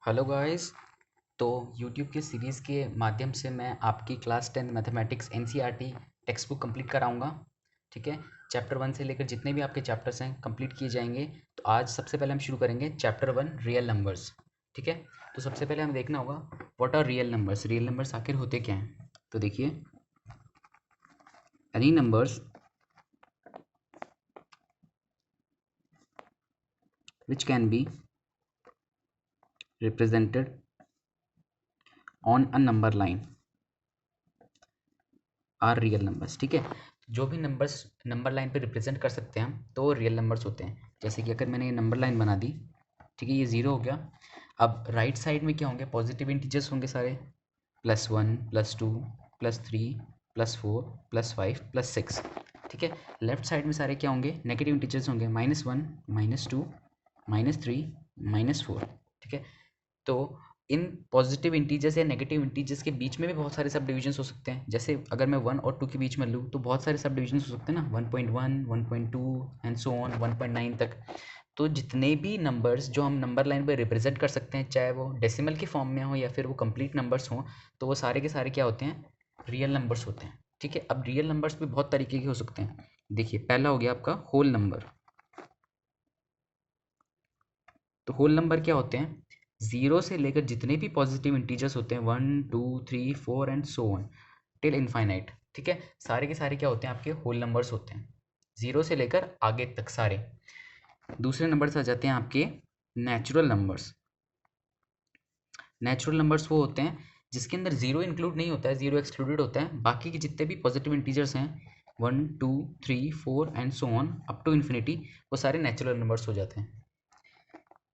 Hello guys. तो YouTube के series के माध्यम से मैं आपकी class 10 mathematics NCERT text book complete कराऊंगा। ठीक है। चैप्टर 1 से लेकर जितने भी आपके चैप्टर्स हैं कंप्लीट किए जाएंगे। तो आज सबसे पहले हम शुरू करेंगे चैप्टर 1 रियल नंबर्स। ठीक है। तो सबसे पहले हमें देखना होगा what are real numbers. Real numbers आखिर होते क्या हैं। तो देखिए, any numbers which can be represented on a number line are real numbers. ठीक है। जो भी नंबर्स नंबर लाइन पे रिप्रेजेंट कर सकते हैं हम, तो वो रियल नंबर्स होते हैं। जैसे कि अगर मैंने ये नंबर लाइन बना दी, ठीक है, ये ज़ीरो हो गया। अब राइट साइड में क्या होंगे, पॉजिटिव इंटीजर्स होंगे सारे, +1 +2 +3 +4 +5 +6। ठीक है। लेफ्ट साइड में सारे क्या होंगे, नेगेटिव इंटीजर्स होंगे, -1 -2 -3 -4। ठीक है। तो इन पॉजिटिव इंटीजर्स या नेगेटिव इंटीजर्स के बीच में भी बहुत सारे सब डिविजन्स हो सकते हैं। जैसे अगर मैं 1 और 2 के बीच में लूँ तो बहुत सारे सब डिविजन्स हो सकते हैं ना, 1.1 1.2 एंड सो ऑन 1.9 तक। तो जितने भी नंबर्स जो हम नंबर लाइन पे रिप्रेजेंट कर सकते हैं, चाहे वो डेसिमल की फॉर्म में हो या फिर वो कंप्लीट नंबर्स हों, तो वो सारे के सारे क्या होते हैं, रियल नंबर्स होते हैं। ठीक है। अब रियल नंबर्स भी बहुत तरीके के हो सकते हैं। देखिए, पहला हो गया आपका होल नंबर। तो होल नंबर क्या होते हैं, जीरो से लेकर जितने भी पॉजिटिव इंटीजर्स होते हैं, 1 2 3 4 and so on till infinite. ठीक है। सारे के सारे क्या होते हैं, आपके होल नंबर्स होते हैं, जीरो से लेकर आगे तक सारे। दूसरे नंबर्स आ जाते हैं आपके नेचुरल नंबर्स। नेचुरल नंबर्स वो होते हैं जिसके अंदर जीरो इंक्लूड नहीं होता है, जीरो एक्सक्लूडेड होता है। बाकी के जितने भी पॉजिटिव इंटीजर्स हैं, 1 2 3 4 and so on up to infinity, वो सारे नेचुरल नंबर्स हो जाते हैं।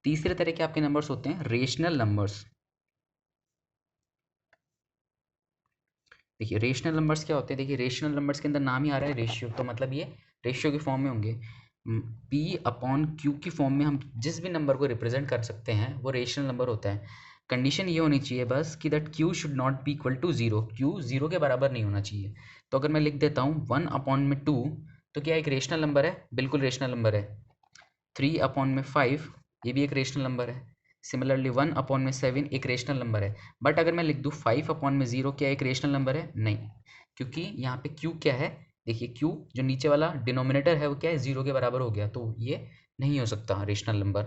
तीसरे तरह के आपके नंबर्स होते हैं रेशनल नंबर्स। देखिए, रेशनल नंबर्स क्या होते हैं, देखिए रेशनल नंबर्स के अंदर नाम ही आ रहा है रेशियो, तो मतलब ये रेशियो की फॉर्म में होंगे। P/Q की फॉर्म में हम जिस भी नंबर को रिप्रेजेंट कर सकते हैं वो रेशनल नंबर होता है। कंडीशन ये होनी चाहिए बस कि that Q should not be equal to zero, Q zero के बराबर नहीं होना चाहिए। तो अगर मैं लिख देता हूँ 1/2, तो क्या एक रेशनल नंबर है, बिल्कुल रेशनल नंबर है। 3/5, ये भी एक रेशनल नंबर है। सिमिलरली 1/7 एक रेशनल नंबर है। बट अगर मैं लिख दूँ 5/0, क्या एक रेशनल नंबर है, नहीं, क्योंकि यहाँ पे क्यू क्या है, देखिए क्यू जो नीचे वाला डिनोमिनेटर है वो क्या है, जीरो के बराबर हो गया, तो ये नहीं हो सकता रेशनल नंबर।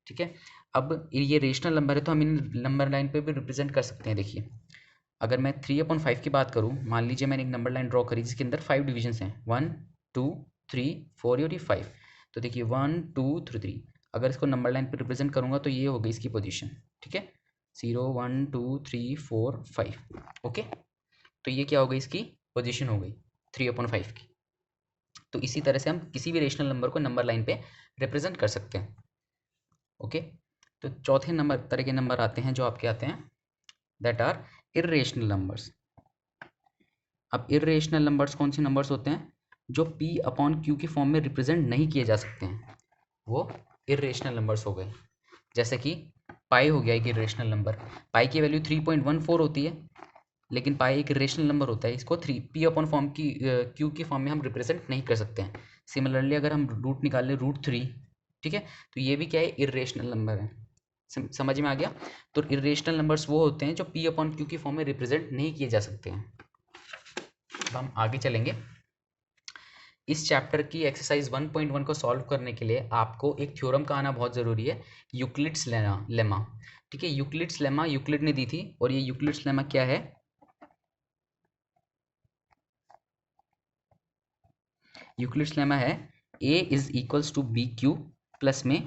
ठीक है। अब ये रेशनल नंबर है तो हम इन नंबर लाइन पे भी रिप्रेजेंट कर सकते हैं। देखिए, अगर मैं 3/5 की बात करूँ, मान लीजिए मैंने एक नंबर लाइन ड्रॉ करी जिसके अंदर 5 डिविजन्स हैं, 1 2 3 4 और ये 5। तो देखिए 1 2 3, अगर इसको नंबर लाइन पे रिप्रेजेंट करूँगा तो ये हो गई इसकी पोजीशन। ठीक है। 0 1 2 3 4 5। ओके। तो ये क्या हो गई, इसकी पोजीशन हो गई 3/5 की। तो इसी तरह से हम किसी भी रेशनल नंबर को नंबर लाइन पे रिप्रेजेंट कर सकते हैं। ओके। तो चौथे नंबर तरह के नंबर आते हैं जो आपके आते हैं, दैट आर इर्रेशनल नंबर्स। अब इर्रेशनल नंबर्स कौन से नंबर्स होते हैं, जो P/Q की फॉर्म में रिप्रेजेंट नहीं किए जा सकते हैं, वो इर्रेशनल नंबर्स हो गए। जैसे कि पाई हो गया एक इर्रेशनल नंबर। पाई की वैल्यू 3.14 होती है, लेकिन पाई एक इरेशनल नंबर होता है, इसको P/फॉर्म की क्यू की फॉर्म में हम रिप्रेजेंट नहीं कर सकते हैं। सिमिलरली अगर हम रूट निकाल लें √3, ठीक है, तो ये भी क्या है, इरेशनल नंबर है। समझ में आ गया। तो इरेशनल नंबर्स वो होते हैं जो P/Q की फॉर्म में रिप्रेजेंट नहीं किए जा सकते हैं। अब हम आगे चलेंगे। इस चैप्टर की एक्सरसाइज 1.1 को सॉल्व करने के लिए आपको एक थ्योरम का आना बहुत ज़रूरी है, यूक्लिड्स लेमा। ठीक है। यूक्लिड्स लेमा यूक्लिड ने दी थी, और ये यूक्लिड्स लेमा क्या है, यूक्लिड्स लेमा है a is equals to b q plus में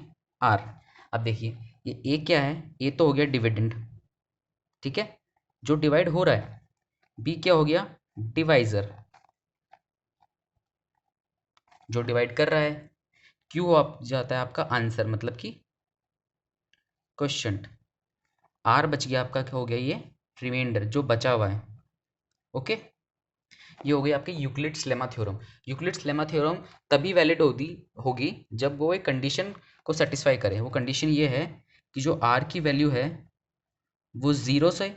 r। अब देखिए, ये a क्या है, a तो हो गया डिविडेंड, ठीक है, जो डिवाइड हो रहा है। b क्या हो गया, डिवाइजर, जो डिवाइड कर रहा है। q हो आप जाता है आपका आंसर, मतलब कि क्वेश्चन। r बच गया आपका, क्या हो गया, ये रिमाइंडर जो बचा हुआ है। ओके। ये हो गई आपकी Euclid's lemma theorem. Euclid's lemma theorem तभी वैलिड होगी जब वो एक कंडीशन को सेटिस्फाई करे। वो कंडीशन ये है कि जो आर की वैल्यू है वो ज़ीरो से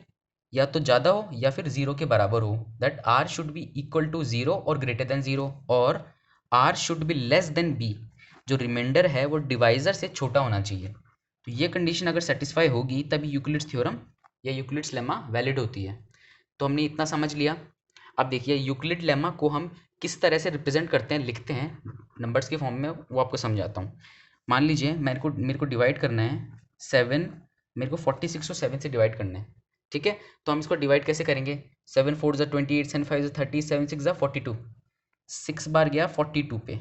या तो ज़्यादा हो या फिर ज़ीरो के बराबर हो, that r should be equal to zero और ग्रेटर देन ज़ीरो, और r should be less than b, जो रिमाइंडर है वो डिवाइजर से छोटा होना चाहिए। तो ये कंडीशन अगर सेटिस्फाई होगी तभी यूक्लिड्स थ्योरम या यूक्लिड्स लेमा वैलिड होती है। तो हमने इतना समझ लिया। अब देखिए यूक्लिड लेमा को हम किस तरह से रिप्रेजेंट करते हैं, लिखते हैं नंबर्स के फॉर्म में, वो आपको समझाता हूँ। मान लीजिए मेरे को डिवाइड करना है 7, मेरे को 46 को 7 से डिवाइड करना है, ठीक है। तो हम इसको डिवाइड कैसे करेंगे, 7 4 ज़ा 28, 7 5 ज़ा 30, 7 6 ज़ा 42, 6 बार गया 42 पे,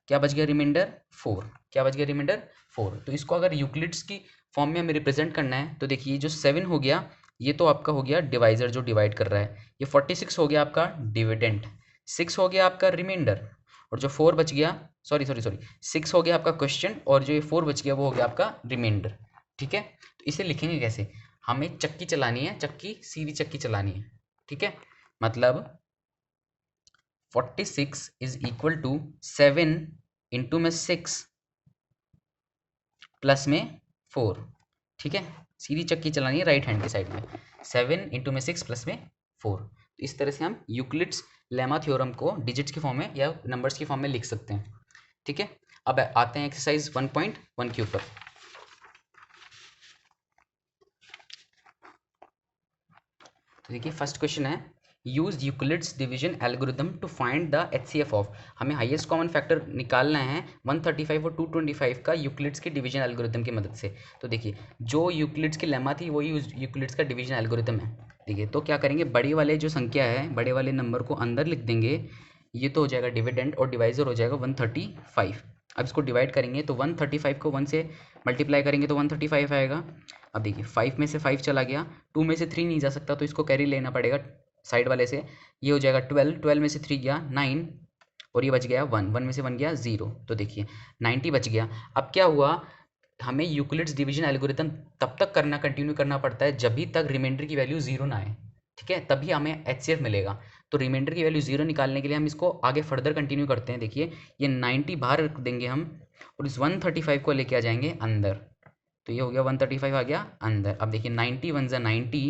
क्या बच गया रिमाइंडर 4, क्या बच गया रिमाइंडर 4। तो इसको अगर यूक्लिड्स की फॉर्म में हमें रिप्रेजेंट करना है तो देखिए जो 7 हो गया ये तो आपका हो गया डिवाइजर जो डिवाइड कर रहा है, ये 46 हो गया आपका डिविडेंड, 6 हो गया आपका रिमाइंडर, और जो 4 बच गया, सॉरी 6 हो गया आपका क्वेश्चन, और जो ये 4 बच गया वो हो गया आपका रिमाइंडर, ठीक है। तो इसे लिखेंगे कैसे, हमें चक्की चलानी है, चक्की सीधी चक्की चलानी है, ठीक है। मतलब 46 इज इक्वल टू 7 इंटू में 6 प्लस में 4, ठीक है। सीधी चक्की चलानी है राइट हैंड की साइड में, 7 इंटू में 6 प्लस में 4। तो इस तरह से हम यूक्लिड्स लेमा थ्योरम को डिजिट्स की फॉर्म में या नंबर्स की फॉर्म में लिख सकते हैं, ठीक है। अब आते हैं एक्सरसाइज 1.1 के ऊपर। तो देखिए फर्स्ट क्वेश्चन है, use Euclid's division algorithm to find the HCF of, हमें हाईएस्ट कॉमन फैक्टर निकालना है 135 और 225 का यूक्लिड्स के डिवीजन एल्गोरिथम की मदद से। तो देखिए जो यूक्लिड्स की लेमा थी वही यूक्लिड्स का डिवीजन एल्गोरिथम है। देखिए तो क्या करेंगे, बड़े वाले जो संख्या है बड़े वाले नंबर को अंदर लिख देंगे, ये तो हो जाएगा डिविडेंड और डिवाइजर हो जाएगा 135। अब इसको डिवाइड करेंगे तो 135 को 1 से मल्टीप्लाई करेंगे तो 135 आएगा। अब देखिए 5 में से 5 चला गया, 2 में से 3 नहीं जा सकता तो इसको कैरी लेना पड़ेगा साइड वाले से, ये हो जाएगा 12, 12 में से 3 गया 9, और ये बच गया 1, 1 में से 1 गया 0, तो देखिए 90 बच गया। अब क्या हुआ, हमें यूक्लिड्स डिवीजन एल्गोरिथम तब तक करना कंटिन्यू करना पड़ता है जब भी तक रिमाइंडर की वैल्यू 0 ना आए, ठीक है, तभी हमें एचसीएफ मिलेगा। तो रिमाइंडर की वैल्यू 0 निकालने के लिए हम इसको आगे फर्दर कंटिन्यू करते हैं। देखिए ये 90 बाहर रख देंगे हम, और इस 135 को लेके आ जाएंगे अंदर, तो ये हो गया 135 आ गया अंदर। अब देखिए 90 1 ज़ा 90,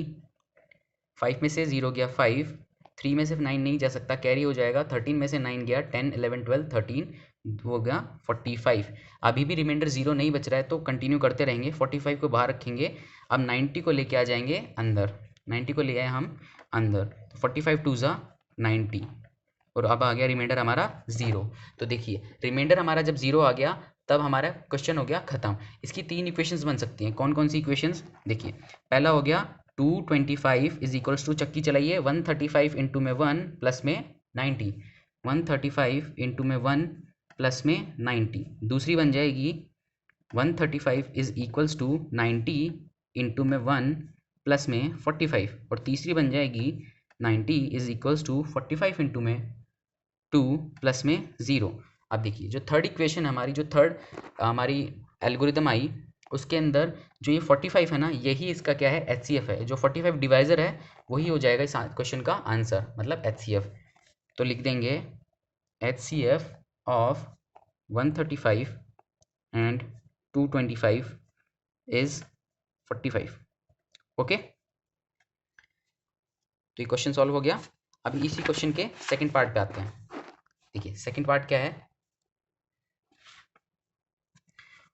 5 में से 0 गया 5, 3 में से 9 नहीं जा सकता कैरी हो जाएगा, 13 में से 9 गया 10 11 12 13, हो गया 45। अभी भी रिमाइंडर 0 नहीं बच रहा है तो कंटिन्यू करते रहेंगे, 45 को बाहर रखेंगे। अब 90 को लेके आ जाएंगे अंदर, 90 को ले आए हम अंदर, तो 45 2 ज़ा 90, और अब आ गया रिमाइंडर हमारा 0। तो देखिए रिमाइंडर हमारा जब 0 आ गया तब हमारा क्वेश्चन हो गया खत्म। इसकी 3 इक्वेशंस बन सकती हैं, कौन कौन सी इक्वेशंस, देखिए पहला हो गया 225 इज इक्वल्स टू, चक्की चलाइए 135 इंटू में 1 प्लस में 90, 135 इंटू में 1 प्लस में 90। दूसरी बन जाएगी 135 इज इक्वल्स टू 90 इंटू में 1 प्लस में 45, और तीसरी बन जाएगी 90 इज इक्वल्स टू 45 इंटू में 2 प्लस में 0। अब देखिए जो थर्ड इक्वेशन हमारी, जो थर्ड हमारी एल्गोरिदम आई उसके अंदर जो ये 45 है ना, यही इसका क्या है एचसीएफ है, जो 45 डिवाइजर है वही हो जाएगा इस क्वेश्चन का आंसर, मतलब एचसीएफ। तो लिख देंगे HCF of 135 and 225 is 45। Okay, तो ये क्वेश्चन सॉल्व हो गया। अभी इसी क्वेश्चन के सेकंड पार्ट पे आते हैं। देखिए सेकंड पार्ट क्या है,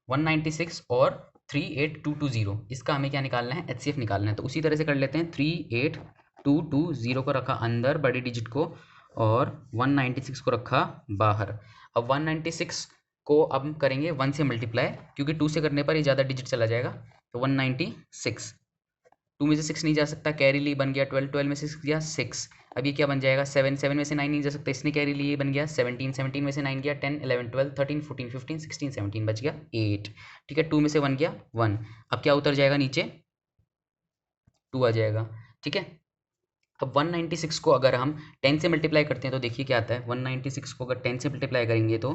196 और 38220, इसका हमें क्या निकालना है, एचसीएफ निकालना है। तो उसी तरह से कर लेते हैं, 38220 को रखा अंदर बड़ी डिजिट को, और 196 को रखा बाहर। अब 196 को अब हम करेंगे 1 से मल्टीप्लाई, क्योंकि 2 से करने पर ही ज़्यादा डिजिट चला जाएगा। तो 196, 2 में से 6 नहीं जा सकता कैरी ली, बन गया 12, 12 में से 6 गया 6। अब ये क्या बन जाएगा 7, 7 में से 9 नहीं जा सकता, इसने कैरी ली, बन गया 17, 17 में से 9 गया 10 11 12 13 14 15 16 17, बच गया 8, ठीक है। 2 में से 1 गया 1, अब क्या उतर जाएगा नीचे 2 आ जाएगा, ठीक है। अब 196 को अगर हम 10 से मल्टीप्लाई करते हैं तो देखिए क्या आता है, 196 को अगर 10 से मल्टीप्लाई करेंगे तो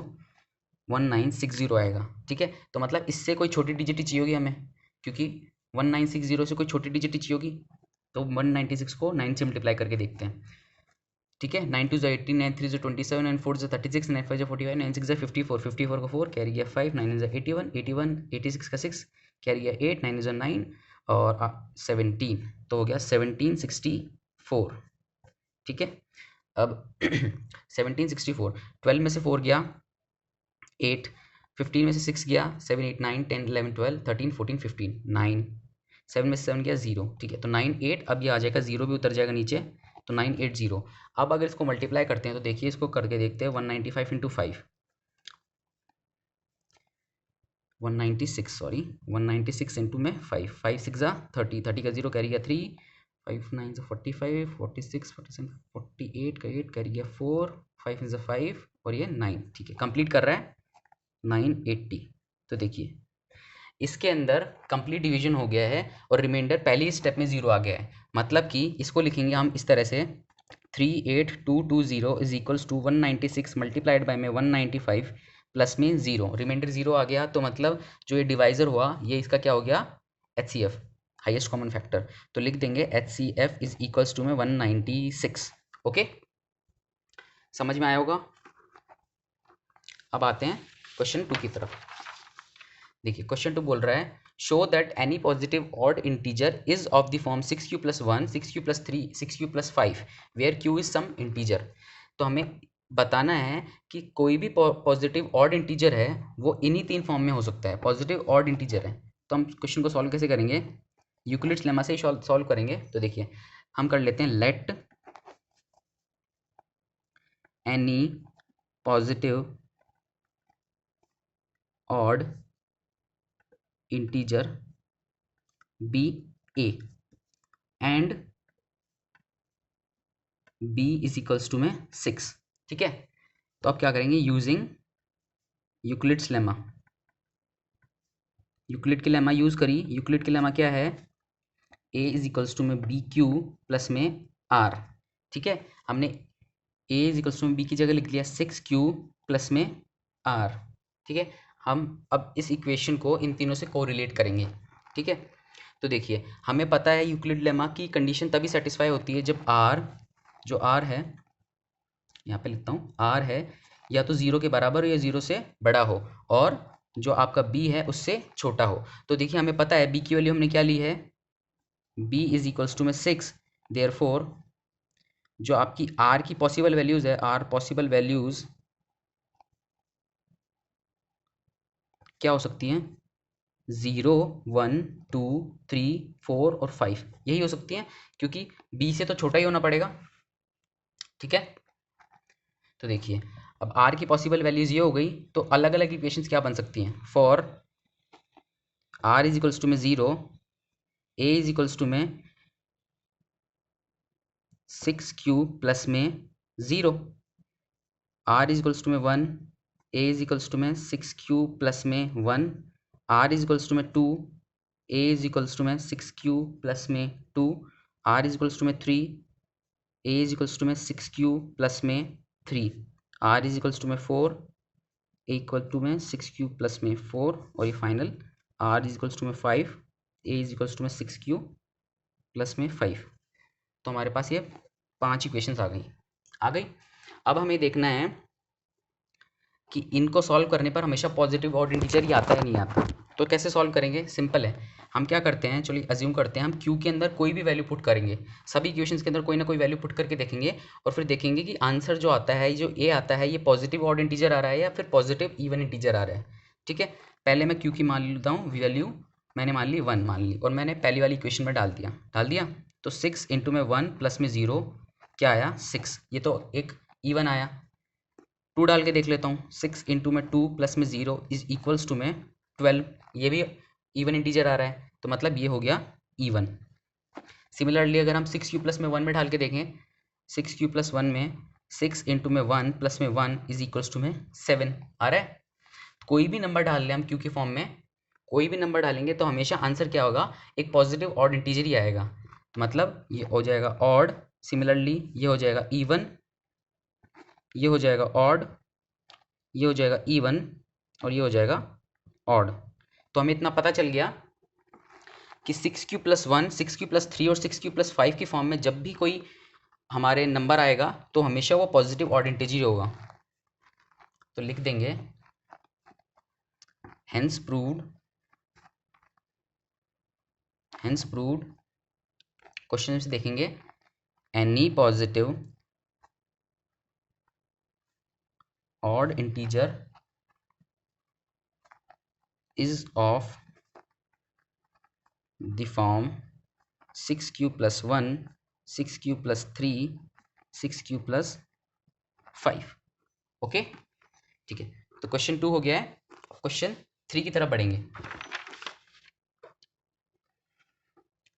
1960 आएगा, ठीक है। तो मतलब इससे कोई छोटी डिजिट ही चाहिए होगी हमें, क्योंकि 1960 से कोई छोटी डिजिट ही चाहिए होगी। तो 196 को 9 से मल्टीप्लाई करके देखते हैं, ठीक है। 9 2 18, 9 3 27, 9 4 36, 9 5 45, 9 6 54, 54 का 4 कैरी गया 5, 9 81, 81 86 का 6 कैरी गया 8, 9 9 और 17, तो हो गया 1764, ठीक है। अब 1764, 12 में से 4 गया 8, 15 में से 6 गया, 7 8 9 10 11 12 13 14 15 9, 7 में से 7 गया 0, ठीक है। तो 9 8, अब ये आ जाएगा 0 भी उतर जाएगा नीचे, तो 980। अब अगर इसको मल्टीप्लाई करते हैं तो देखिए इसको करके देखते हैं, 195 इंटू 5, 196 सॉरी 196 इंटू में 5, 5 6 जा 30, 30 का 0 कैरी गया 3, 5 9 जा 45, 46 47 48 का 8 कैरी गया 4, 5 इज 5 और ये 9, ठीक है। कंप्लीट कर रहा है 980। तो देखिए इसके अंदर कंप्लीट डिवीजन हो गया है और रिमाइंडर पहली स्टेप में 0 आ गया है। मतलब कि इसको लिखेंगे हम इस तरह से, 38220 is equals to 196 multiplied by में 195 प्लस में 0, रिमाइंडर 0 आ गया। तो मतलब जो ये डिवाइजर हुआ ये इसका क्या हो गया, HCF हाईएस्ट कॉमन फैक्टर। तो लिख देंगे HCF इज इक्वल्स टू में 196। ओके, समझ में आया होगा। अब आते हैं क्वेश्चन 2 की तरफ। देखिए क्वेश्चन 2 बोल रहा है, show that any positive odd integer is of the form 6q + 1 6q + 3 6q + 5 where q is some integer. तो हमें बताना है कि कोई भी पॉजिटिव ऑड इंटीजर है वो इन्हीं 3 फॉर्म में हो सकता है, पॉजिटिव ऑड इंटीजर है। तो हम क्वेश्चन को सॉल्व कैसे करेंगे, यूक्लिड्स लेमा से ही सॉल्व करेंगे। तो देखिए हम कर लेते हैं, let any positive odd integer be a and b is equals to में 6, ठीक है। तो आप क्या करेंगे, यूजिंग यूक्लिड्स लेमा, यूक्लिड के लेमा यूज करी। यूक्लिड के लेमा क्या है, a इज इक्वल्स टू में बी क्यू प्लस में r, ठीक है। हमने a इज इक्वल्स टू में b की जगह लिख लिया 6q प्लस में r, ठीक है। हम अब इस इक्वेशन को इन तीनों से कोरिलेट करेंगे, ठीक है। तो देखिए हमें पता है यूक्लिड लेमा की कंडीशन तभी सेटिस्फाई होती है जब r, जो r है यहाँ पे लिखता हूँ, r है या तो 0 के बराबर हो या 0 से बड़ा हो और जो आपका b है उससे छोटा हो। तो देखिए हमें पता है b की वैल्यू हमने क्या ली है, b इज इक्वल्स टू में 6, देयरफॉर जो आपकी r की पॉसिबल वैल्यूज है, r पॉसिबल वैल्यूज क्या हो सकती हैं, 0 1 2 3 4 और 5 यही हो सकती हैं, क्योंकि b से तो छोटा ही होना पड़ेगा, ठीक है। तो देखिए अब r की पॉसिबल वैल्यूज ये हो गई, तो अलग अलग इक्वेशंस क्या बन सकती हैं, for r is equals to में 0, a इज इक्वल्स टू में 6q प्लस में 0, r इज इक्वल्स टू में 1, a इज इक्वल्स टू में 6q प्लस में 1, r इज इक्वल्स टू में 2, a इज इक्वल्स टू में 6q प्लस में 2, r is equals to में 3, a इज इक्वल्स टू में 6q प्लस में 3, r इज इक्वल्स टू में 4, a इक्वल टू में 6q प्लस में 4 और ये final r is equals to में 5, a इज इक्वल्स टू में 6q प्लस में 5। तो हमारे पास ये 5 इक्वेशंस आ गई। अब हमें देखना है कि इनको सॉल्व करने पर हमेशा पॉजिटिव ऑड इंटीजर ही आता है नहीं आता। तो कैसे सॉल्व करेंगे, सिंपल है। हम क्या करते हैं, चलिए अज्यूम करते हैं हम q के अंदर कोई भी वैल्यू पुट करेंगे, सभी इक्वेशंस के अंदर कोई ना कोई वैल्यू पुट करके देखेंगे और फिर देखेंगे कि आंसर जो आता है, जो a आता है, ये पॉजिटिव ऑड इंटीजर आ रहा है या फिर पॉजिटिव इवन इंटीजर आ रहा है, ठीक है। पहले मैं q की मान लेता हूँ वैल्यू, मैंने मान ली 1 मान ली और मैंने पहली वाली इक्वेशन में डाल दिया। तो 6 इंटू में 1 प्लस में 0 क्या आया 6, ये तो एक इवन आया। 2 डाल के देख लेता हूँ, 6 इंटू में 2 प्लस में 0 इज इक्वल्स टू में 12, ये भी इवन इंटीजर आ रहा है, तो मतलब ये हो गया इवन। सिमिलरली अगर हम 6q प्लस में 1 में डाल के देखें, 6q प्लस 1 में 6 इंटू में 1 प्लस में 1 इज इक्वल्स टू में 7 आ रहा है। कोई भी नंबर डाल लें हम q के फॉर्म में, कोई भी नंबर डालेंगे तो हमेशा आंसर क्या होगा, एक पॉजिटिव ऑड इंटीजर ही आएगा। मतलब ये हो जाएगा ऑड, सिमिलरली ये हो जाएगा इवन, ये हो जाएगा ऑड, ये हो जाएगा इवन और ये हो जाएगा ऑड। तो हमें इतना पता चल गया कि 6q प्लस 1 6q प्लस 3 और 6q प्लस 5 की फॉर्म में जब भी कोई हमारे नंबर आएगा तो हमेशा वो पॉजिटिव ऑड इंटीजर होगा। तो लिख देंगे हेंस प्रूव्ड क्वेश्चन से देखेंगे, any positive odd integer is of the form 6q plus 1, 6q plus 3, 6q plus 5। Okay ठीक है, तो क्वेश्चन 2 हो गया है। क्वेश्चन 3 की तरफ बढ़ेंगे।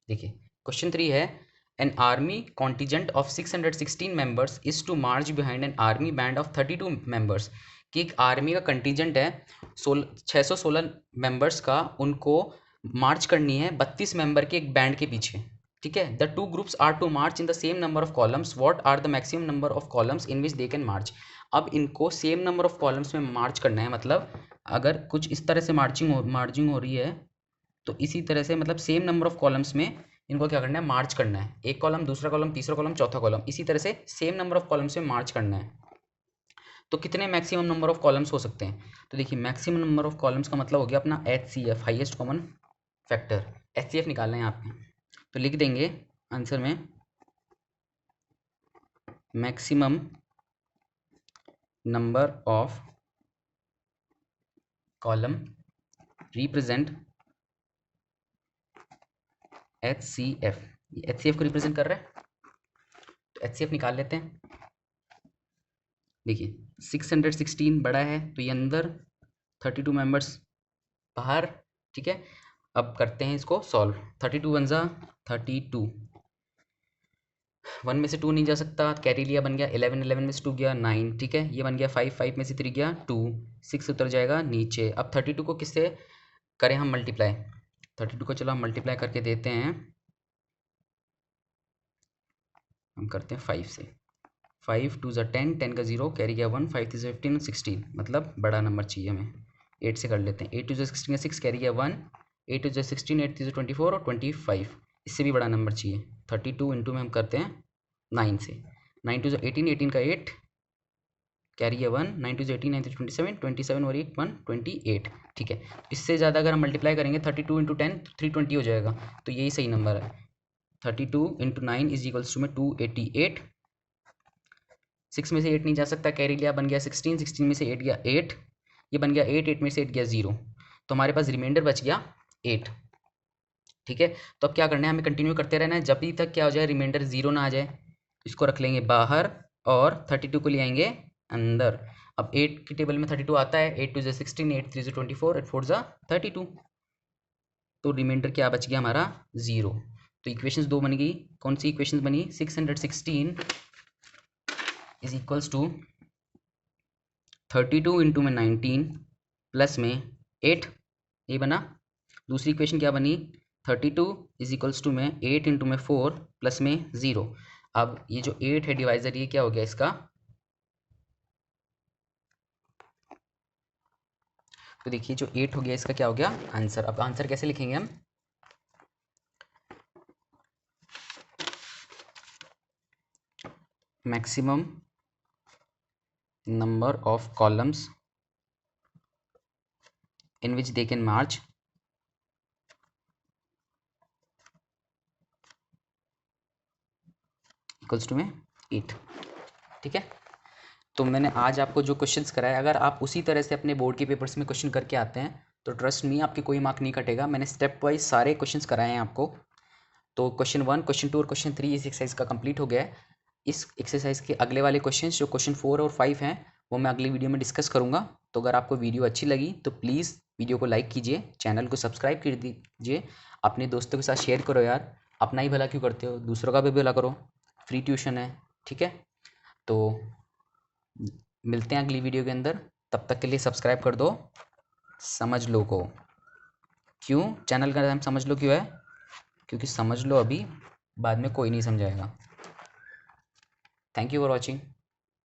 देखिए क्वेश्चन 3 है, an army contingent of 616 members is to march behind an army band of 32 members. कि एक आर्मी का कंटिजेंट है 616 मेंबर्स का, उनको मार्च करनी है 32 मेंबर के एक बैंड के पीछे। ठीक है, the two groups are to march in the same number of columns, what are the maximum number of columns in which they can march. अब इनको सेम नंबर ऑफ कॉलम्स में मार्च करना है, मतलब अगर कुछ इस तरह से मार्जिंग हो रही है तो इसी तरह से मतलब सेम नंबर ऑफ कॉलम्स में इनको क्या करना है, मार्च करना है। एक कॉलम, दूसरा कॉलम, तीसरा कॉलम, चौथा कॉलम, इसी तरह से सेम नंबर ऑफ कॉलम्स में मार्च करना है। तो कितने मैक्सिमम नंबर ऑफ कॉलम्स हो सकते हैं? तो देखिए मैक्सिमम नंबर ऑफ कॉलम्स का मतलब हो गया अपना HCF, highest common factor. HCF निकालना है यहाँ पे, तो लिख देंगे आंसर में maximum number of column represent HCF। HCF को रिप्रेजेंट कर रहा है, तो HCF निकाल लेते हैं। देखिए 616 बड़ा है तो ये अंदर, 32 मेंबर्स बाहर। ठीक है, अब करते हैं इसको सॉल्व। 32 वन ज़ा 32, 1 में से 2 नहीं जा सकता, कैरी लिया, बन गया 11, 11 में से 2 गया 9। ठीक है, ये बन गया 5, 5 में से 3 गया 2, 6 उतर जाएगा नीचे। अब 32 को किससे करें हम मल्टीप्लाई? 32 को चलो हम मल्टीप्लाई करके देते हैं, हम करते हैं 5 से। 5 2 ज़ा 10, 10 का 0, कैरी गया 1, 5 3 15 16, मतलब बड़ा नंबर चाहिए हमें। 8 से कर लेते हैं, 8 2 ज़ा 16 का 6, कैरी गया 1, 8 2 ज़ा 16, 8 3 ज़ा 24 और 25, इससे भी बड़ा नंबर चाहिए। 32 इंटू में हम करते हैं 9 से, 9 2 ज़ा 18, 18 का 8, कैरी गया 1, 9 2 ज़ा 18, 9 3 27, 27 और 8 1 28। ठीक है, इससे ज़्यादा अगर हम मल्टीप्लाई करेंगे 32 इंटू 10 320 हो जाएगा, तो यही सही नंबर है। 32 इंटू 9 इज इक्वल्स टू में 288। 6 में से 8 नहीं जा सकता, कैरी लिया, बन गया 16, 16 में से 8 गया 8, ये बन गया 8, 8 में से 8 गया 0, तो हमारे पास रिमाइंडर बच गया 8। ठीक है, तो अब क्या करना है, हमें कंटिन्यू करते रहना है जब तक क्या हो जाए, रिमाइंडर 0 ना आ जाए। इसको रख लेंगे बाहर और 32 को ले आएंगे अंदर। अब 8 की टेबल में 32 आता है, 8 2 ज़ा 16, 8 3 ज़ा 24, 8 4 ज़ा 32, तो रिमाइंडर क्या बच गया हमारा 0। तो इक्वेशंस 2 बन गई। कौन सी इक्वेशंस बनी? 616 इज इक्वल्स टू 32 इंटू में 19 प्लस में 8, ये बना। दूसरी इक्वेशन क्या बनी? 32 इज इक्वल्स टू में 8 इंटू में 4 प्लस में 0। अब ये जो 8 है डिवाइजर, ये क्या हो गया इसका? तो देखिए जो 8 हो गया इसका क्या हो गया आंसर। अब आंसर कैसे लिखेंगे हम? Maximum number of columns in which they can march equals to में 8। ठीक है, तो मैंने आज आपको जो क्वेश्चंस कराए, अगर आप उसी तरह से अपने बोर्ड के पेपर्स में क्वेश्चन करके आते हैं तो ट्रस्ट मी आपके कोई मार्क नहीं कटेगा। मैंने स्टेप वाइज सारे क्वेश्चंस कराए हैं आपको। तो क्वेश्चन 1, क्वेश्चन 2 और क्वेश्चन 3 इस एक्सरसाइज का कंप्लीट हो गया है। इस एक्सरसाइज के अगले वाले क्वेश्चन जो क्वेश्चन 4 और 5 हैं वो मैं अगली वीडियो में डिस्कस करूँगा। तो अगर आपको वीडियो अच्छी लगी तो प्लीज़ वीडियो को लाइक कीजिए, चैनल को सब्सक्राइब कर दीजिए, अपने दोस्तों के साथ शेयर करो यार। अपना ही भला क्यों करते हो, दूसरों का भी भला करो, फ्री ट्यूशन है। ठीक है, तो मिलते हैं अगली वीडियो के अंदर, तब तक के लिए सब्सक्राइब कर दो समझ लो को। क्यों चैनल का नाम समझ लो क्यों है? क्योंकि समझ लो अभी, बाद में कोई नहीं समझाएगा। Thank you for watching.